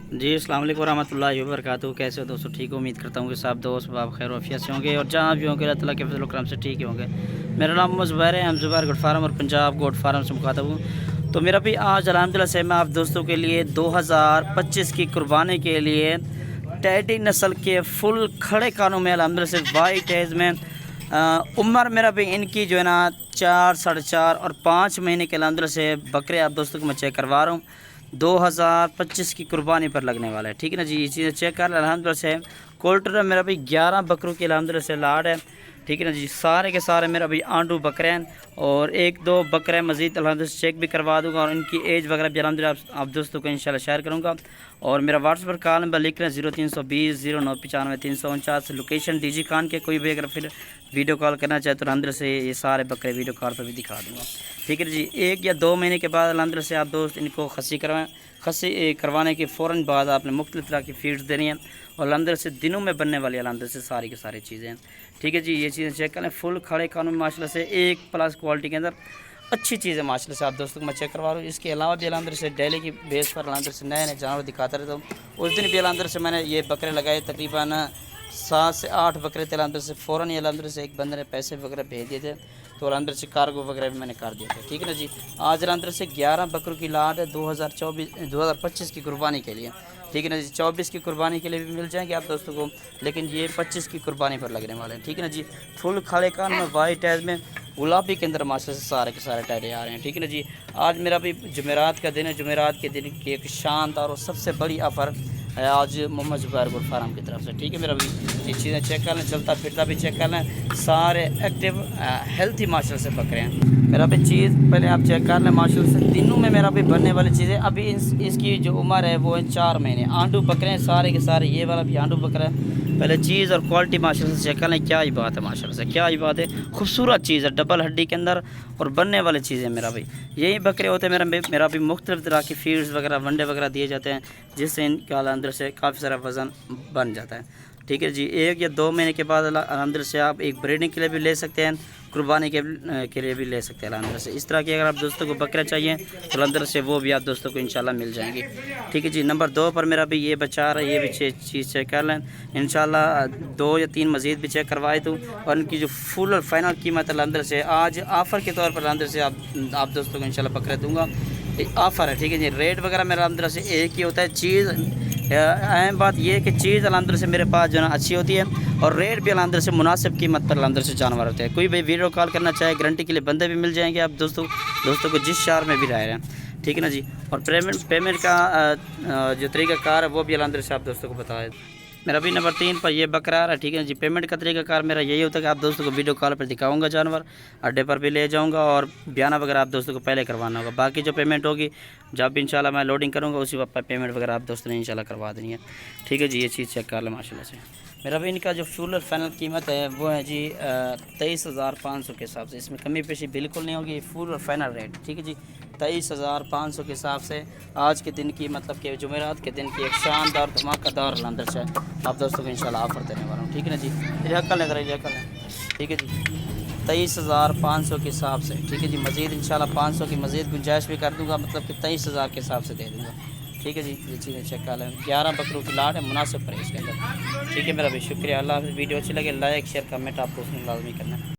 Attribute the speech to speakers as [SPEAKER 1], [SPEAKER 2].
[SPEAKER 1] जी अस्सलाम वालेकुम रहमतुल्लाहि व बरकातहू। कैसे हो दोस्तों? ठीक हो? उम्मीद करता हूँ कि सब दोस्त बाब खैर वाफियत से होंगे और जहाँ भी होंगे अल्लाह ताला के फजल व करम से ठीक ही होंगे। मेरा नाम मोहम्मद ज़ुबैर है। हम ज़ुबैर गोट फार्म और पंजाब गोट फार्म से मुखातब हूँ। तो मेरा भी आज अल्हम्दुलिल्लाह से मैं आप दोस्तों के लिए 2025 की कुर्बानी के लिए टैडी नस्ल के फुल खड़े कानों में अल्हम्दुलिल्लाह से वाइट एज में उम्र मेरा भी इनकी जो है ना 4, 4.5 और 5 महीने के अल्हम्दुलिल्लाह से बकरे आप दोस्तों को मैं चेक करवा रहा हूँ। 2025 की कुर्बानी पर लगने वाला है, ठीक है ना जी। ये चीज़ें चेक कर अल्हम्दुलिल्लाह से कोल्टर मेरा भी 11 बकरों की अल्हम्दुलिल्लाह से लाड है, ठीक है ना जी। सारे के सारे मेरा भी आंडू बकरे हैं और 1-2 बकरे मज़ीद अल्हम्दुलिल्लाह से चेक भी करवा दूँगा और इनकी एज वगैरह भी अल्हम्दुलिल्लाह आप दोस्तों को इंशाल्लाह शेयर करूँगा। और मेरा व्हाट्सएप पर कॉल नंबर लिख रहे हैं 0320 0995 349। लोकेशन डीजी खान के कोई भी अगर फिर वीडियो कॉल करना चाहे तो अल्हम्दुलिल्लाह से ये सारे बकरे वीडियो कॉल पर भी दिखा दूँगा, ठीक है जी। 1 या 2 महीने के बाद अल्हम्दुलिल्लाह से आप दोस्त इनको खस्सी करवाएँ। खस्सी करवाने के फ़ौरन बाद आपने मुख्तलिफ़ तरह की फीड्स देनी है और अल्हम्दुलिल्लाह से दिनों में बनने वाली अल्हम्दुलिल्लाह से सारी की सारी चीज़ें हैं, ठीक है जी। ये चीज़ें चेक करें फुल खड़े कानून माशाल्लाह से एक प्लस क्वालिटी के अंदर अच्छी चीज़ है माशाल्लाह से आप दोस्तों को मैं चेक करवा रहा हूँ। इसके अलावा भी अल्हम्दुलिल्लाह से डेली की बेस पर अल्हम्दुलिल्लाह से नए नए जानवर दिखाता रहता हूँ। उस दिन भी अल्हम्दुलिल्लाह से मैंने ये बकरे लगाए तकरीबन 7 से 8 बकरे थे अल्हम्दुलिल्लाह से फ़ौरन ही अल्हम्दुलिल्लाह से एक बंदे ने पैसे वगैरह भेज दिए थे तो अल्हम्दुलिल्लाह से कार्गो वगैरह भी मैंने कर दिए थे, ठीक है ना जी। आज अल्हम्दुलिल्लाह से 11 बकरों की लाट है 2025 की कुर्बानी के लिए, ठीक है ना जी। 24 की कुर्बानी के लिए भी मिल जाएंगे आप दोस्तों को, लेकिन ये 25 की कुर्बानी पर लगने वाले हैं, ठीक है ना जी। फुल खड़े कान में वाइट एज में गुलाबी के अंदर माशाल्लाह से सारे के सारे टायरे आ रहे हैं, ठीक है ना जी। आज मेरा भी जुमेरात का दिन है। जुमेरात के दिन की एक शानदार और सबसे बड़ी ऑफ़र है आज मोहम्मद ज़ुबैर गोट फार्म की तरफ से, ठीक है। मेरा भी ये चीज़ें चेक कर लें, चलता फिरता भी चेक कर लें, सारे एक्टिव हेल्थी माशाल्लाह से बकरे हैं। मेरा भी चीज़ पहले आप चेक कर लें माशाल्लाह से दिनों में मेरा भी बनने वाली चीज़ें। अभी इसकी जो उम्र है वो है 4 महीने। आंडू बकरे हैं सारे के सारे, ये वाला भी आंडू बकरा है। पहले चीज़ और क्वालिटी माशाल्लाह से चेक कर लें, क्या ही बात है माशाल्लाह से, क्या ही बात है। खूबसूरत चीज़ है, डबल हड्डी के अंदर और बनने वाली चीज़ें मेरा भाई यही बकरे होते हैं। मेरा भी मुख्तलिफ़ तरह की फीड्स वगैरह वंडे वगैरह दिए जाते हैं जिससे इनका अंदर से काफ़ी सारा वज़न बन जाता है, ठीक है जी। 1 या 2 महीने के बाद अल्हम्दुलिल्लाह से आप एक ब्रीडिंग के लिए भी ले सकते हैं, कुर्बानी के लिए भी ले सकते हैं अल्हम्दुलिल्लाह से। इस तरह की अगर आप दोस्तों को बकरा चाहिए तो अल्हम्दुलिल्लाह से वो भी आप दोस्तों को इंशाल्लाह मिल जाएंगी, ठीक है जी। नंबर 2 पर मेरा भी ये बचा रहा है, ये भी चीज़ चेक कर लें इंशाल्लाह। 2 या 3 मज़ीद भी चेक करवाए तो और इनकी जो फुल और फाइनल कीमत अल्हम्दुलिल्लाह से आज ऑफ़र के तौर पर अल्हम्दुलिल्लाह से आप दोस्तों को इंशाल्लाह बकरे दूँगा। ऑफ़र है, ठीक है जी। रेट वगैरह मेरा अल्हम्दुलिल्लाह से एक ही होता है। चीज़ अहम बात यह है कि चीज़ अल्हम्दुलिल्लाह से मेरे पास जो है ना अच्छी होती है और रेट भी अल्हम्दुलिल्लाह से मुनासिब कीमत पर अल्हम्दुलिल्लाह से जानवर होते हैं। कोई भी वीडियो कॉल करना चाहे गारंटी के लिए बंदे भी मिल जाएंगे आप दोस्तों को जिस शहर में भी रह रहे हैं, ठीक है ना जी। और पेमेंट का जो तरीक़ाकार है वो भी अल्हम्दुलिल्लाह से आप दोस्तों को बताया। मेरा भी नंबर 3 पर ये बकरा है, ठीक है जी। पेमेंट का तरीक़ाकार मेरा यही होता है कि आप दोस्तों को वीडियो कॉल पर दिखाऊंगा जानवर, अड्डे पर भी ले जाऊंगा और बयाना वगैरह आप दोस्तों को पहले करवाना होगा। बाकी जो पेमेंट होगी जब भी इंशाल्लाह मैं लोडिंग करूंगा उसी वक्त पेमेंट वगैरह आप दोस्तों ने इंशाल्लाह करवा देनी है, ठीक है जी। ये चीज़ चेक कर लें माशाल्लाह से। मेरा भी इनका जो फुल और फाइनल कीमत है वो है जी 23,500 के हिसाब से। इसमें कमी पेशी बिल्कुल नहीं होगी, फुल और फाइनल रेट, ठीक है जी। 23,500 के हिसाब से आज के दिन की मतलब कि जुमेरात के दिन की एक शानदार धमाकेदार लंदर से आप दोस्तों को इंशाल्लाह ऑफ़र देने वाला हूँ, ठीक है ना जी। कल है, ठीक है जी। 23,500 के हिसाब से, ठीक है जी। मज़ीद इंशाल्लाह 500 की मज़ीद गुंजाइश भी कर दूँगा, मतलब कि 23,000 के हिसाब से दे दूँगा, ठीक है जी। ये चीज़ें चेक कर लें। 11 बकरों की लाट है, मुनासिब प्राइस के अंदर, ठीक है। मेरा भी शुक्रिया। अल्लाह वीडियो अच्छी लगे लाइक शेयर कमेंट आप दोस्तों ने लाजमी करना है।